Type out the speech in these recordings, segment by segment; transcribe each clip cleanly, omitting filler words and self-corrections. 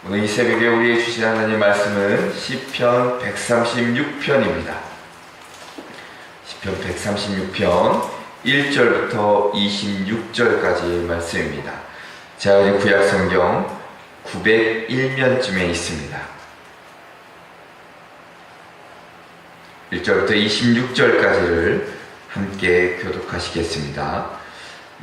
오늘 이 새벽에 우리의 주신 하나님 말씀은 시편 136편입니다. 시편 136편 1절부터 26절까지의 말씀입니다. 제가 구약성경 901면쯤에 있습니다. 1절부터 26절까지를 함께 교독하시겠습니다.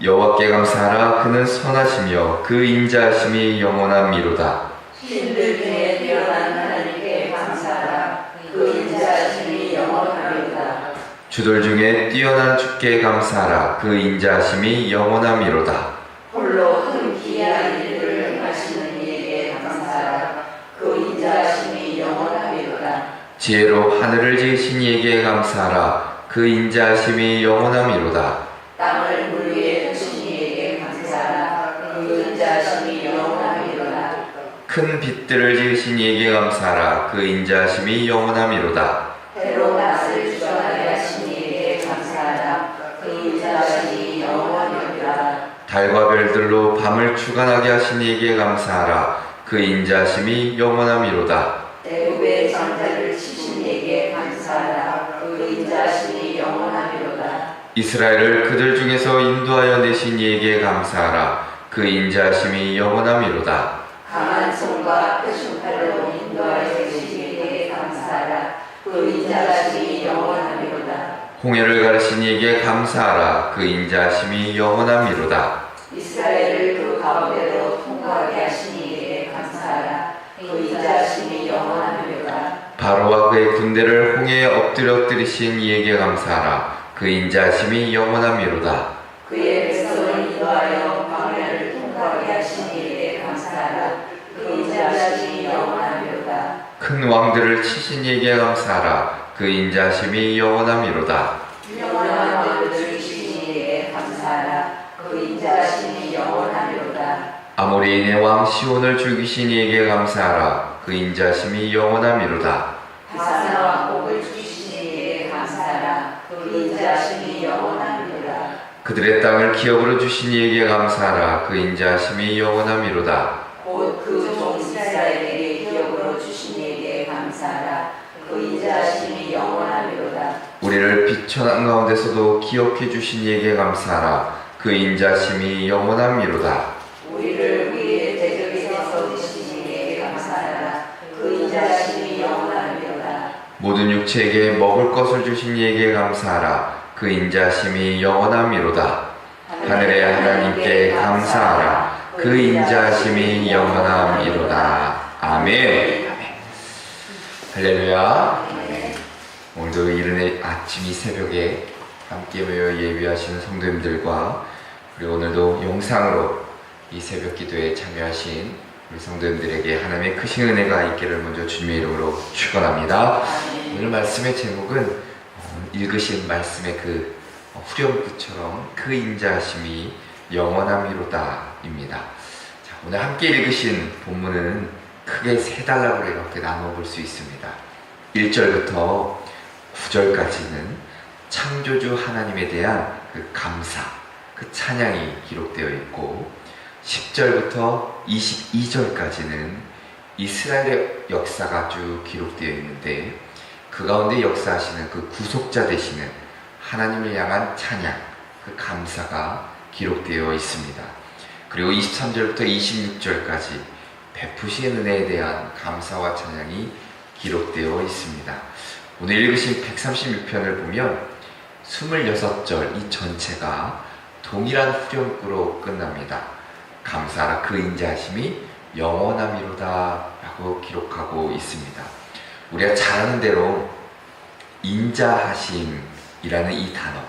여호와께 감사하라. 그는 선하시며 그 인자하심이 영원함이로다. 신들 중에 뛰어난 하나님께 감사하라. 그 인자하심이 영원함이로다. 주들 중에 뛰어난 주께 감사하라. 그 인자하심이 영원함이로다. 홀로 큰 기이한 일들을 행하시는 이에게 감사하라. 그 인자하심이 영원함이로다. 지혜로 하늘을 지으신 이에게 감사하라. 그 인자하심이 영원함이로다. 땅을 물 위에 두신 이에게 감사하라. 그 인자하심이 영원함이로다. 큰 빛들을 지으신 이에게 감사하라. 그 인자하심이 영원함이로다. 해로 낮을 주관하게 하신 이에게 감사하라. 그 인자하심이 영원함이로다. 달과 별들로 밤을 주관하게 하신 이에게 감사하라. 그 인자하심이 영원함이로다. 애굽의 장자를 치신 이에게 감사하라. 그 인자하심이 영원함이로다. 이스라엘을 그들 중에서 인도하여 내신 이에게 감사하라. 그 인자하심이 영원함이로다. 강한 손과 펴신 팔로 인도하여 계신 이에게 감사하라. 그 인자하심이 영원함이로다. 홍해를 가르신 이에게 감사하라. 그 인자하심이 영원함이로다. 이스라엘을 그 가운데로 통과하게 하신 이에게 감사하라. 그 인자하심이 영원함이로다. 바로와 그의 군대를 홍해에 엎드려뜨리신 이에게 감사하라. 그 인자하심이 영원함이로다. 그의 백성을 인도하여 광야를 통과하게 하신 이에게 감사하라. 그 인자하심이 영원함이로다. 큰 왕들을 치신 이에게 감사하라. 그 인자하심이 영원함이로다. 영원한 왕들을 주신 이에게 감사하라. 그 인자하심이 영원함이로다. 아모리인의 왕 시온을 죽이신 이에게 감사하라. 그 인자하심이 영원함이로다. 바산과 복을 주신 이에게 감사하라. 그 인자하심이 영원함이로다. 그들의 땅을 기업으로 주신 이에게 감사하라. 그 인자하심이 영원함이로다. 곧 그 종 이스라엘에게 기업으로 주신 이에게 감사하라. 그 인자하심이 영원함이로다. 우리를 비천한 가운데서도 기억해 주신 이에게 감사하라. 그 인자하심이 영원함이로다. 우리를 우리의 대적에서 얻으신 이에게 감사하라. 그 인자하심이 영원함이로다. 모든 육체에게 먹을 것을 주신 이에게 감사하라. 그 인자하심이 영원함이로다. 하늘의 하나님께 감사하라. 그 인자하심이 영원함이로다. 아멘. 할렐루야. 오늘도 이른 아침 이 새벽에 함께 모여 예배하시는 성도님들과 그리고 오늘도 영상으로 이 새벽 기도에 참여하신 우리 성도님들에게 하나님의 크신 은혜가 있기를 먼저 주님의 이름으로 축원합니다. 오늘 말씀의 제목은 읽으신 말씀의 그 후렴구처럼 그 인자하심이 영원함이로다입니다. 자, 오늘 함께 읽으신 본문은 크게 세 단락으로 이렇게 나눠볼 수 있습니다. 1절부터 9절까지는 창조주 하나님에 대한 그 감사, 그 찬양이 기록되어 있고 10절부터 22절까지는 이스라엘의 역사가 쭉 기록되어 있는데 그 가운데 역사하시는 그 구속자 되시는 하나님을 향한 찬양, 그 감사가 기록되어 있습니다. 그리고 23절부터 26절까지 베푸신 은혜에 대한 감사와 찬양이 기록되어 있습니다. 오늘 읽으신 136편을 보면 26절 이 전체가 동일한 후렴구로 끝납니다. 감사하라. 그 인자하심이 영원함이로다 라고 기록하고 있습니다. 우리가 잘 아는 대로 인자하심이라는 이 단어,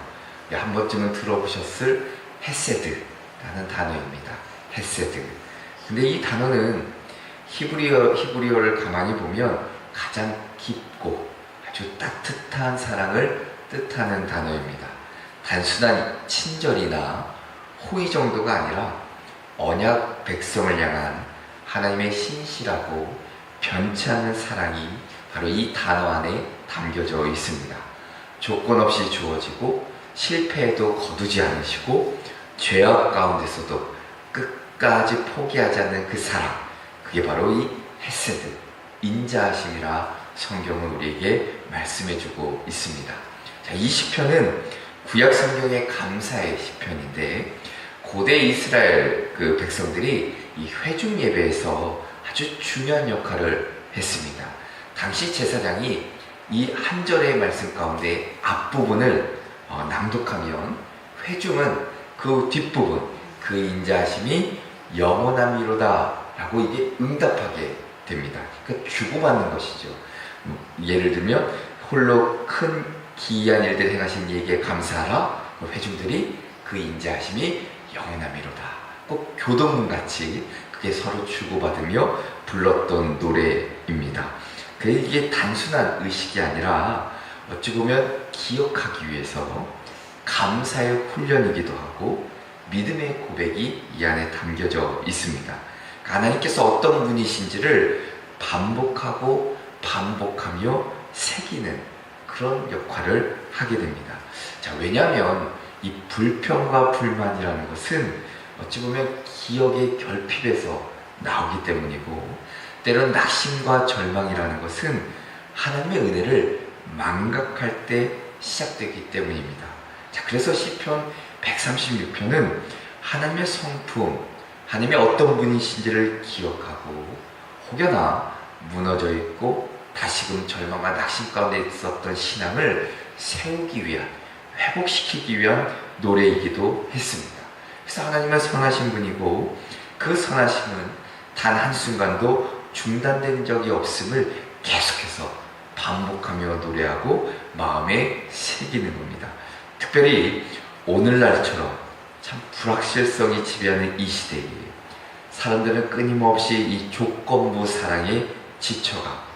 한 번쯤은 들어보셨을 헤세드라는 단어입니다. 헤세드. 근데 이 단어는 히브리어를 가만히 보면 가장 깊고 아주 따뜻한 사랑을 뜻하는 단어입니다. 단순한 친절이나 호의 정도가 아니라 언약 백성을 향한 하나님의 신실하고 변치 않는 사랑이 바로 이 단어 안에 담겨져 있습니다. 조건 없이 주어지고 실패해도 거두지 않으시고 죄악 가운데서도 끝까지 포기하지 않는 그 사랑, 그게 바로 이 헤세드, 인자하심이라 성경은 우리에게 말씀해주고 있습니다. 자, 이 시편은 구약 성경의 감사의 시편인데 고대 이스라엘 그 백성들이 이 회중 예배에서 아주 중요한 역할을 했습니다. 당시 제사장이 이 한 절의 말씀 가운데 앞부분을 낭독하면 회중은 그 뒷부분, 그 인자하심이 영원함이로다 라고 이게 응답하게 됩니다. 그러니까 주고받는 것이죠. 예를 들면 홀로 큰 기이한 일들 행하신 이에게 감사하라. 회중들이 그 인자하심이 영원함이로다. 꼭 교도문같이 그게 서로 주고받으며 불렀던 노래입니다. 이게 단순한 의식이 아니라 어찌 보면 기억하기 위해서 감사의 훈련이기도 하고 믿음의 고백이 이 안에 담겨져 있습니다. 하나님께서 어떤 분이신지를 반복하고 반복하며 새기는 그런 역할을 하게 됩니다. 자, 왜냐하면 이 불평과 불만이라는 것은 어찌 보면 기억의 결핍에서 나오기 때문이고 때론 낙심과 절망이라는 것은 하나님의 은혜를 망각할 때 시작되기 때문입니다. 자, 그래서 시편 136편은 하나님의 성품, 하나님의 어떤 분이신지를 기억하고 혹여나 무너져 있고 다시금 절망과 낙심 가운데 있었던 신앙을 세우기 위한, 회복시키기 위한 노래이기도 했습니다. 그래서 하나님은 선하신 분이고 그 선하심은 단 한순간도 중단된 적이 없음을 계속해서 반복하며 노래하고 마음에 새기는 겁니다. 특별히 오늘날처럼 참 불확실성이 지배하는 이 시대에 사람들은 끊임없이 이 조건부 사랑에 지쳐가고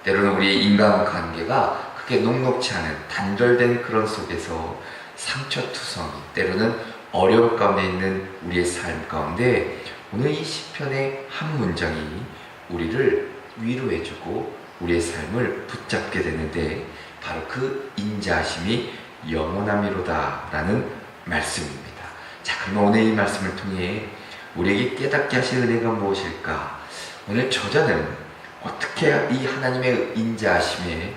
때로는 우리의 인간관계가 크게 녹록지 않은 단절된 그런 속에서 상처투성이 때로는 어려움 가운데 있는 우리의 삶 가운데 오늘 이 시편의 한 문장이 우리를 위로해주고 우리의 삶을 붙잡게 되는데 바로 그 인자하심이 영원함이로다 라는 말씀입니다. 자, 그럼 오늘 이 말씀을 통해 우리에게 깨닫게 하신 은혜가 무엇일까? 오늘 저자는 어떻게 이 하나님의 인자하심에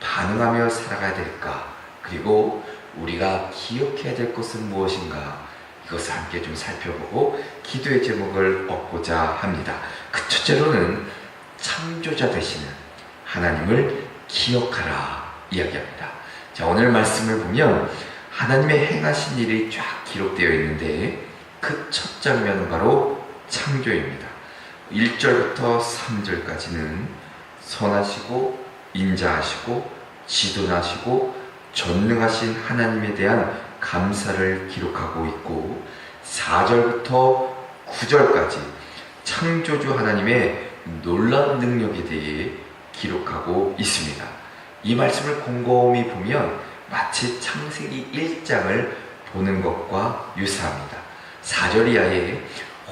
반응하며 살아가야 될까? 그리고 우리가 기억해야 될 것은 무엇인가? 이것을 함께 좀 살펴보고 기도의 제목을 얻고자 합니다. 그 첫째로는 창조자 되시는 하나님을 기억하라 이야기합니다. 자, 오늘 말씀을 보면 하나님의 행하신 일이 쫙 기록되어 있는데 그 첫 장면은 바로 창조입니다. 1절부터 3절까지는 선하시고 인자하시고 지존하시고 전능하신 하나님에 대한 감사를 기록하고 있고 4절부터 9절까지 창조주 하나님의 놀라운 능력에 대해 기록하고 있습니다. 이 말씀을 곰곰이 보면 마치 창세기 1장을 보는 것과 유사합니다. 4절 이하에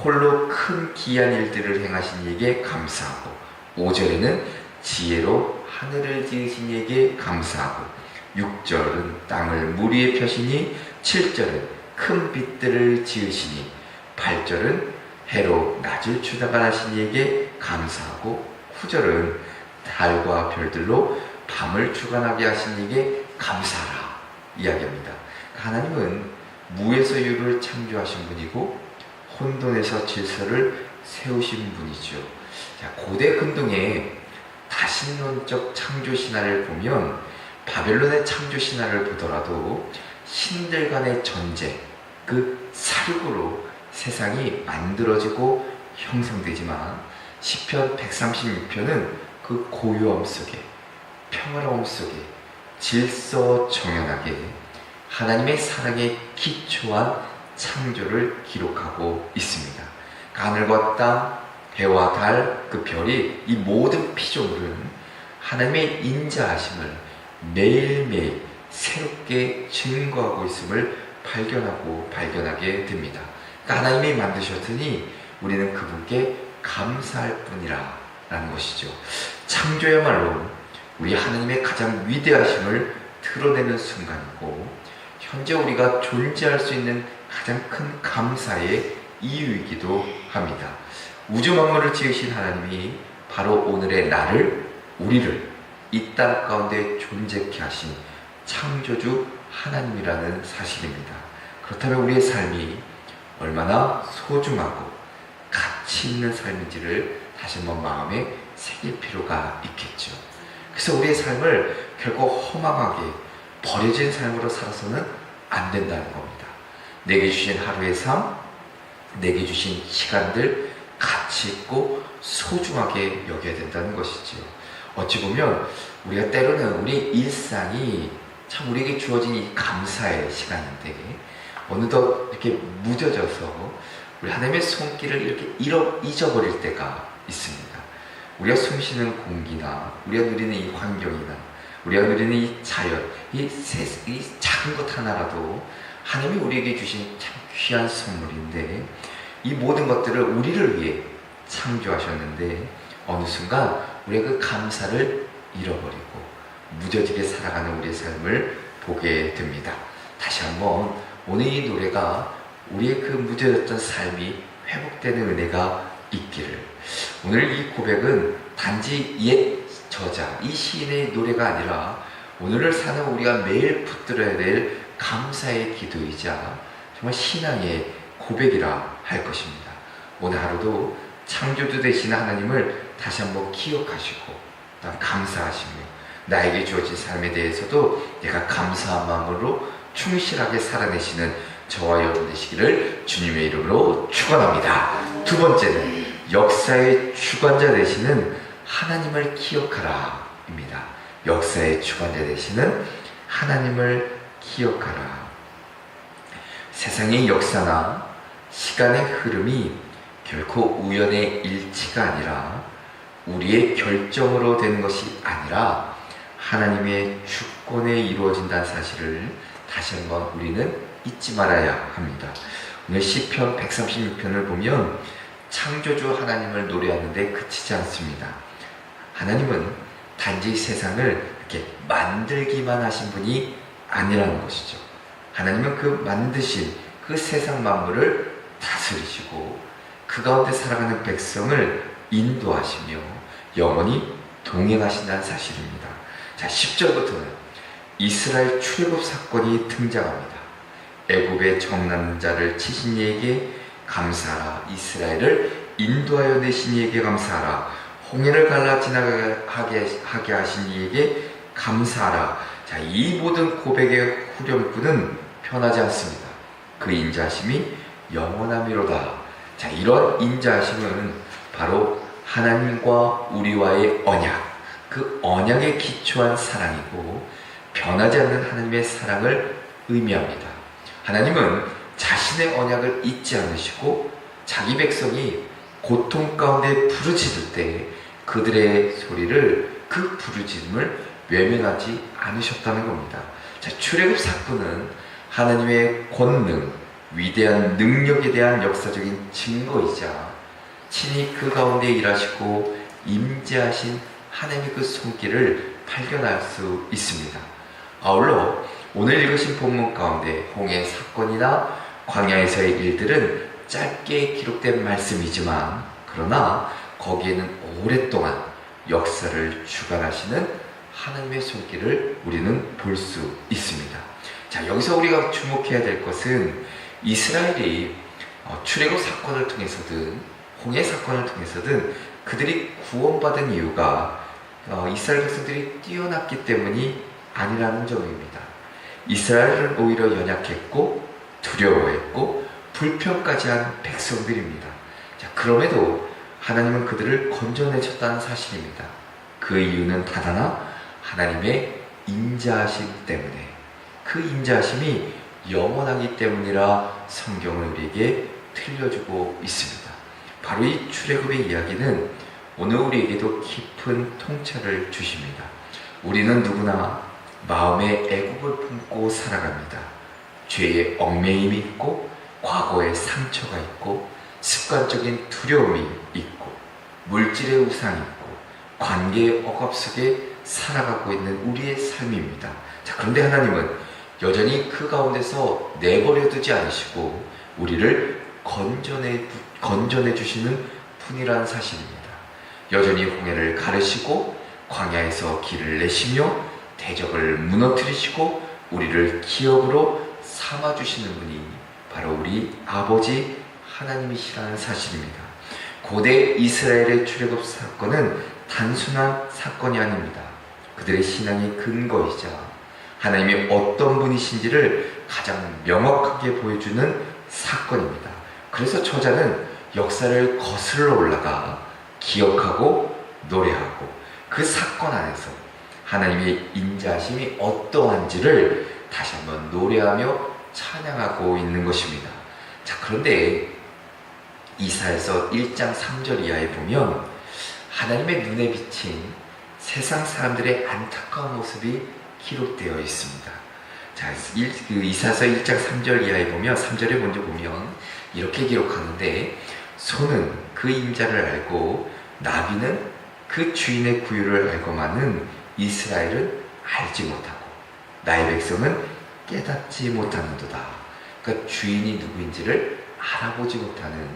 홀로 큰 기이한 일들을 행하신 이에게 감사하고 5절에는 지혜로 하늘을 지으신 이에게 감사하고 6절은 땅을 물 위에 펴시니 7절은 큰 빛들을 지으시니 8절은 해로 낮을 주다간하신 이에게 감사하고 9절은 달과 별들로 밤을 주관하게 하신 이에게 감사하라 이야기합니다. 하나님은 무에서 유를 창조하신 분이고 혼돈에서 질서를 세우신 분이죠. 자, 고대 근동의 다신론적 창조 신화를 보면 바벨론의 창조 신화를 보더라도 신들 간의 전쟁, 그 사륙으로 세상이 만들어지고 형성되지만 시편 136편은 그 고요함 속에 평화로움 속에 질서 정연하게 하나님의 사랑에 기초한 창조를 기록하고 있습니다. 하늘과 땅, 해와 달, 그 별이 이 모든 피조물은 하나님의 인자하심을 매일매일 새롭게 증거하고 있음을 발견하게 됩니다. 그러니까 하나님이 만드셨으니 우리는 그분께 감사할 뿐이라 라는 것이죠. 창조야말로 우리 하나님의 가장 위대하심을 드러내는 순간이고 현재 우리가 존재할 수 있는 가장 큰 감사의 이유이기도 합니다. 우주 만물을 지으신 하나님이 바로 오늘의 나를, 우리를 이 땅 가운데 존재케 하신 창조주 하나님이라는 사실입니다. 그렇다면 우리의 삶이 얼마나 소중하고 가치 있는 삶인지를 다시 한번 마음에 새길 필요가 있겠죠. 그래서 우리의 삶을 결코 허망하게 버려진 삶으로 살아서는 안 된다는 겁니다. 내게 주신 하루의 삶, 내게 주신 시간들 가치 있고 소중하게 여겨야 된다는 것이지요. 어찌 보면 우리가 때로는 우리 일상이 참 우리에게 주어진 이 감사의 시간인데 어느덧 이렇게 무뎌져서 우리 하나님의 손길을 이렇게 잊어버릴 때가 있습니다. 우리가 숨쉬는 공기나 우리가 누리는 이 환경이나 우리가 누리는 이 자연, 이 작은 것 하나라도 하나님이 우리에게 주신 참 귀한 선물인데 이 모든 것들을 우리를 위해 창조하셨는데 어느 순간 우리가 그 감사를 잃어버리고 무뎌지게 살아가는 우리의 삶을 보게 됩니다. 다시 한번 오늘 이 노래가 우리의 그 무뎌졌던 삶이 회복되는 은혜가 있기를. 오늘 이 고백은 단지 옛 저자, 이 시인의 노래가 아니라 오늘을 사는 우리가 매일 붙들어야 될 감사의 기도이자 정말 신앙의 고백이라 할 것입니다. 오늘 하루도 창조주 되시는 하나님을 다시 한번 기억하시고 또한 감사하시며 나에게 주어진 삶에 대해서도 내가 감사한 마음으로 충실하게 살아내시는 저와 여러분 되시기를 주님의 이름으로 축원합니다. 두 번째는 역사의 주관자 되시는 하나님을 기억하라 입니다. 역사의 주관자 되시는 하나님을 기억하라. 세상의 역사나 시간의 흐름이 결코 우연의 일치가 아니라 우리의 결정으로 되는 것이 아니라 하나님의 주권에 이루어진다는 사실을 다시 한번 우리는 잊지 말아야 합니다. 오늘 시편 136편을 보면 창조주 하나님을 노래하는데 그치지 않습니다. 하나님은 단지 세상을 이렇게 만들기만 하신 분이 아니라는 것이죠. 하나님은 그 만드신 그 세상 만물을 다스리시고 그 가운데 살아가는 백성을 인도하시며 영원히 동행하신다는 사실입니다. 자, 10절부터는 이스라엘 출애굽 사건이 등장합니다. 애굽의 정남자를 치신 이에게 감사하라. 이스라엘을 인도하여 내신 이에게 감사하라. 홍해를 갈라 지나가게 하신 이에게 감사하라. 자, 이 모든 고백의 후렴구는 변하지 않습니다. 그 인자하심이 영원하미로다. 자, 이런 인자하심은 바로 하나님과 우리와의 언약, 그 언약에 기초한 사랑이고 변하지 않는 하나님의 사랑을 의미합니다. 하나님은 자신의 언약을 잊지 않으시고 자기 백성이 고통 가운데 부르짖을 때 그들의 소리를, 그 부르짖음을 외면하지 않으셨다는 겁니다. 자, 출애굽 사건은 하나님의 권능, 위대한 능력에 대한 역사적인 증거이자 친히 그 가운데 일하시고 임재하신 하나님의 그 손길을 발견할 수 있습니다. 아울러 오늘 읽으신 본문 가운데 홍해 사건이나 광야에서의 일들은 짧게 기록된 말씀이지만 그러나 거기에는 오랫동안 역사를 주관하시는 하나님의 손길을 우리는 볼 수 있습니다. 자, 여기서 우리가 주목해야 될 것은 이스라엘이 출애굽 사건을 통해서든 홍해 사건을 통해서든 그들이 구원받은 이유가 이스라엘 백성들이 뛰어났기 때문이 아니라는 점입니다. 이스라엘은 오히려 연약했고 두려워했고 불평까지 한 백성들입니다. 자, 그럼에도 하나님은 그들을 건져내셨다는 사실입니다. 그 이유는 단 하나, 하나님의 인자하심 때문에, 그 인자하심이 영원하기 때문이라 성경을 우리에게 들려주고 있습니다. 바로 이 출애굽의 이야기는 오늘 우리에게도 깊은 통찰을 주십니다. 우리는 누구나 마음에 애굽을 품고 살아갑니다. 죄의 얽매임이 있고 과거의 상처가 있고 습관적인 두려움이 있고 물질의 우상이 있고 관계의 억압 속에 살아가고 있는 우리의 삶입니다. 자, 그런데 하나님은 여전히 그 가운데서 내버려 두지 않으시고 우리를 건져내 주시는 분이라는 사실입니다. 여전히 홍해를 가르시고 광야에서 길을 내시며 대적을 무너뜨리시고 우리를 기업으로 삼아주시는 분이 바로 우리 아버지 하나님이시라는 사실입니다. 고대 이스라엘의 출애굽 사건은 단순한 사건이 아닙니다. 그들의 신앙의 근거이자 하나님이 어떤 분이신지를 가장 명확하게 보여주는 사건입니다. 그래서 저자는 역사를 거슬러 올라가 기억하고 노래하고 그 사건 안에서 하나님의 인자하심이 어떠한지를 다시 한번 노래하며 찬양하고 있는 것입니다. 자, 그런데 이사야서 1장 3절 이하에 보면 하나님의 눈에 비친 세상 사람들의 안타까운 모습이 기록되어 있습니다. 자, 이사야서 1장 3절 이하에 보면 3절에 먼저 보면 이렇게 기록하는데 소는 그 인자를 알고 나비는 그 주인의 구유를 알고만은 이스라엘은 알지 못하고 나의 백성은 깨닫지 못하는도다. 그러니까 주인이 누구인지를 알아보지 못하는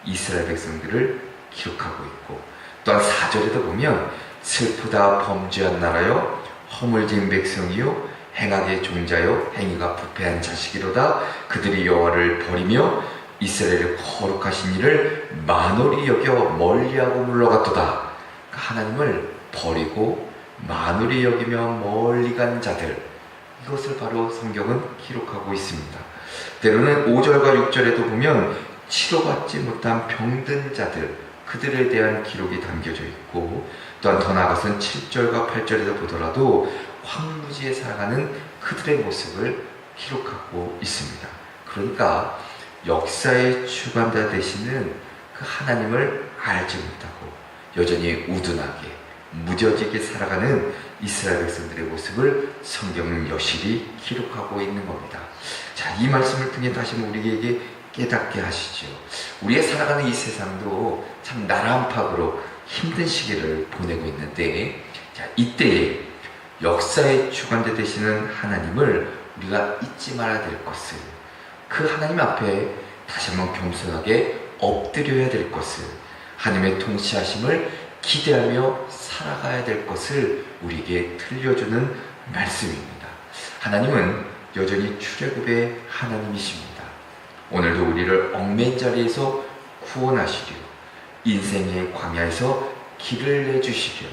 이스라엘 백성들을 기록하고 있고, 또한 4절에도 보면 슬프다 범죄한 나라여 허물진 백성이요 행악의 종자요 행위가 부패한 자식이로다. 그들이 여호와를 버리며 이스라엘의 거룩하신 이를 만홀히 여겨 멀리하고 물러갔도다. 그러니까 하나님을 버리고 만홀히 여기며 멀리 간 자들, 이것을 바로 성경은 기록하고 있습니다. 때로는 5절과 6절에도 보면 치료받지 못한 병든 자들, 그들에 대한 기록이 담겨져 있고, 또한 더 나아가서는 7절과 8절에도 보더라도 황무지에 살아가는 그들의 모습을 기록하고 있습니다. 그러니까 역사의 주관자 되시는 그 하나님을 알지 못하고 여전히 우둔하게 무뎌지게 살아가는 이스라엘 백성들의 모습을 성경은 여실히 기록하고 있는 겁니다. 자, 이 말씀을 통해 다시 우리에게 깨닫게 하시죠. 우리의 살아가는 이 세상도 참 나라안팎으로 힘든 시기를 보내고 있는데, 자, 이때에 역사의 주관자 되시는 하나님을 우리가 잊지 말아야 될 것을, 그 하나님 앞에 다시 한번 겸손하게 엎드려야 될 것을, 하나님의 통치하심을 기대하며 살아가야 될 것을 우리에게 들려주는 말씀입니다. 하나님은 여전히 출애굽의 하나님이십니다. 오늘도 우리를 얽매인 자리에서 구원하시려, 인생의 광야에서 길을 내주시려,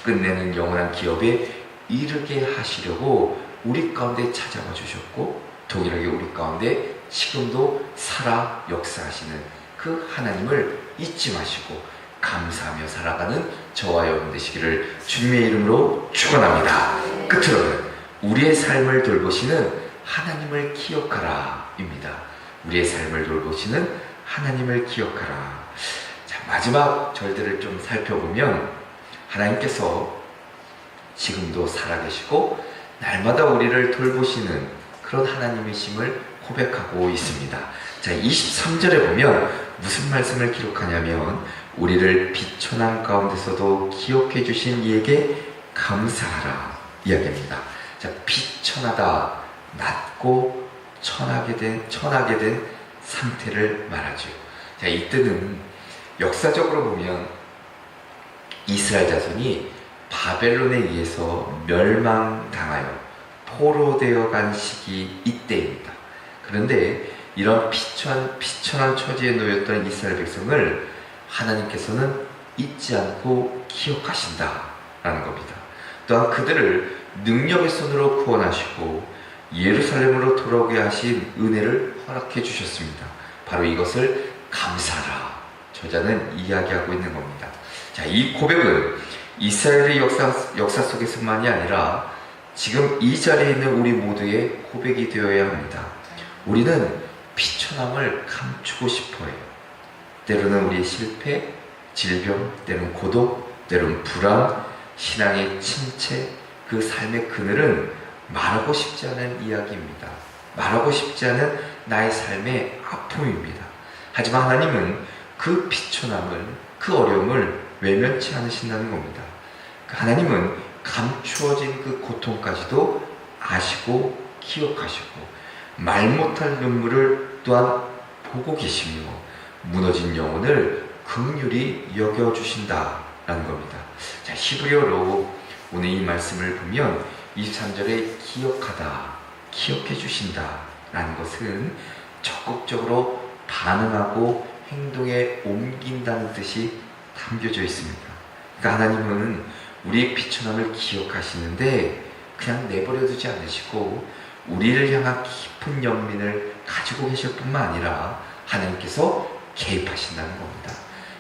끝내는 영원한 기업에 이르게 하시려고 우리 가운데 찾아와 주셨고, 동일하게 우리 가운데 지금도 살아 역사하시는 그 하나님을 잊지 마시고 감사하며 살아가는 저와 여러분 되시기를 주님의 이름으로 축원합니다. 끝으로는 우리의 삶을 돌보시는 하나님을 기억하라 입니다. 우리의 삶을 돌보시는 하나님을 기억하라. 자, 마지막 절들을 좀 살펴보면 하나님께서 지금도 살아계시고 날마다 우리를 돌보시는 그런 하나님이심을 고백하고 있습니다. 자, 23절에 보면 무슨 말씀을 기록하냐면 우리를 비천한 가운데서도 기억해 주신 이에게 감사하라 이야기합니다. 자, 비천하다, 낮고 천하게 된 상태를 말하죠. 자, 이때는 역사적으로 보면 이스라엘 자손이 바벨론에 의해서 멸망당하여 포로되어 간 시기 이때입니다. 그런데 이런 비천한 처지에 놓였던 이스라엘 백성을 하나님께서는 잊지 않고 기억하신다라는 겁니다. 또한 그들을 능력의 손으로 구원하시고 예루살렘으로 돌아오게 하신 은혜를 허락해 주셨습니다. 바로 이것을 감사라 저자는 이야기하고 있는 겁니다. 자, 이 고백은 이스라엘의 역사 속에서만이 아니라 지금 이 자리에 있는 우리 모두의 고백이 되어야 합니다. 우리는 비천함을 감추고 싶어해요. 때로는 우리의 실패, 질병, 때로는 고독, 때로는 불안, 신앙의 침체, 그 삶의 그늘은 말하고 싶지 않은 이야기입니다. 말하고 싶지 않은 나의 삶의 아픔입니다. 하지만 하나님은 그 비천함을, 그 어려움을 외면치 않으신다는 겁니다. 하나님은 감추어진 그 고통까지도 아시고 기억하시고 말 못할 눈물을 또한 보고 계시며 무너진 영혼을 긍휼히 여겨주신다 겁니다. 자, 히브리어로 오늘 이 말씀을 보면 23절에 기억하다, 기억해 주신다 라는 것은 적극적으로 반응하고 행동에 옮긴다는 뜻이 담겨져 있습니다. 그러니까 하나님은 우리의 비천함을 기억하시는데 그냥 내버려 두지 않으시고 우리를 향한 깊은 연민을 가지고 계실 뿐만 아니라 하나님께서 개입하신다는 겁니다.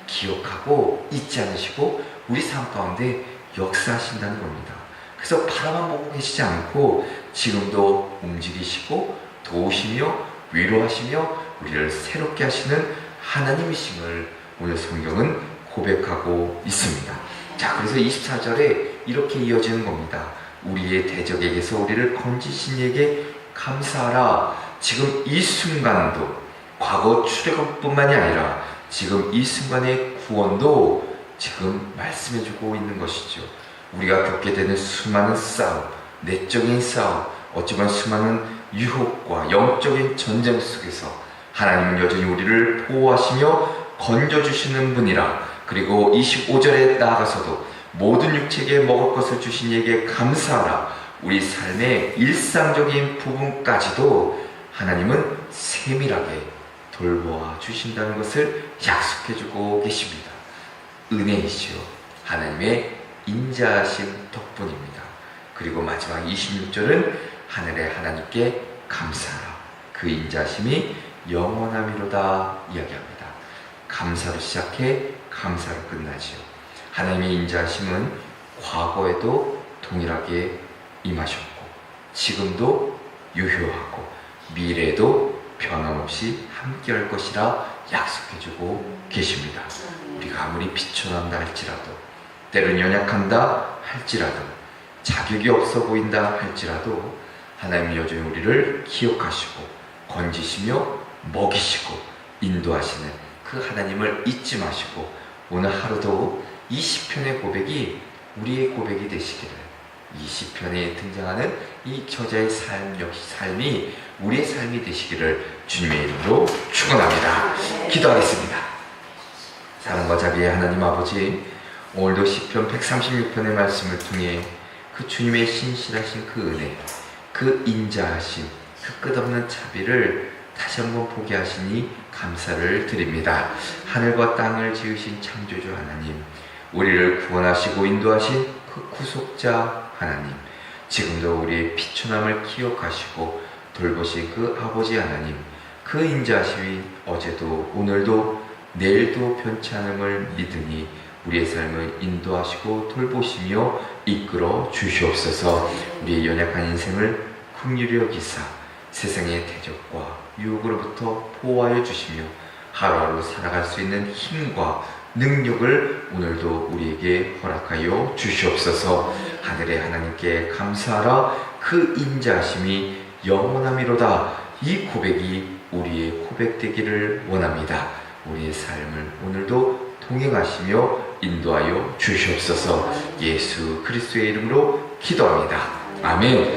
기억하고 잊지 않으시고 우리 삶 가운데 역사하신다는 겁니다. 그래서 바라만 보고 계시지 않고 지금도 움직이시고 도우시며 위로하시며 우리를 새롭게 하시는 하나님이심을 오늘 성경은 고백하고 있습니다. 자, 그래서 24절에 이렇게 이어지는 겁니다. 우리의 대적에게서 우리를 건지신 이에게 감사하라. 지금 이 순간도 과거 출애굽뿐만이 아니라 지금 이 순간의 구원도 지금 말씀해주고 있는 것이죠. 우리가 겪게 되는 수많은 싸움, 내적인 싸움, 어찌보면 수많은 유혹과 영적인 전쟁 속에서 하나님은 여전히 우리를 보호하시며 건져주시는 분이라. 그리고 25절에 나아가서도 모든 육체에게 먹을 것을 주신 이에게 감사하라. 우리 삶의 일상적인 부분까지도 하나님은 세밀하게 돌보아 주신다는 것을 약속해주고 계십니다. 은혜이시오. 하나님의 인자하신 덕분입니다. 그리고 마지막 26절은 하늘의 하나님께 감사하라. 그 인자하심이 영원함이로다 이야기합니다. 감사로 시작해 감사로 끝나지요. 하나님의 인자하심은 과거에도 동일하게 임하셨고 지금도 유효하고 미래에도 변함없이 함께할 것이라 약속해주고 계십니다. 우리가 아무리 비천한다 할지라도 때론 연약한다 할지라도 자격이 없어 보인다 할지라도 하나님이 여전히 우리를 기억하시고 건지시며 먹이시고 인도하시는 그 하나님을 잊지 마시고 오늘 하루도 이 시편의 고백이 우리의 고백이 되시기를, 이 시편에 등장하는 이 저자의 삶이 우리의 삶이 되시기를 주님의 이름으로 축원합니다. 기도하겠습니다. 사랑과 자비의 하나님 아버지, 오늘도 시편 136편의 말씀을 통해 그 주님의 신실하신 그 은혜, 그 인자하심, 그 끝없는 자비를 다시 한번 보게 하시니 감사를 드립니다. 하늘과 땅을 지으신 창조주 하나님, 우리를 구원하시고 인도하신 그 구속자 하나님, 지금도 우리의 비천함을 기억하시고 돌보신 그 아버지 하나님, 그 인자하심이 어제도 오늘도 내일도 변치 않음을 믿으니 우리의 삶을 인도하시고 돌보시며 이끌어 주시옵소서. 우리의 연약한 인생을 긍휼히 여기사 세상의 대적과 유혹으로부터 보호하여 주시며 하루하루 살아갈 수 있는 힘과 능력을 오늘도 우리에게 허락하여 주시옵소서. 하늘의 하나님께 감사하라. 그 인자하심이 영원함이로다. 이 고백이 우리의 고백되기를 원합니다. 우리의 삶을 오늘도 동행하시며 인도하여 주시옵소서. 예수 그리스도의 이름으로 기도합니다. 아멘.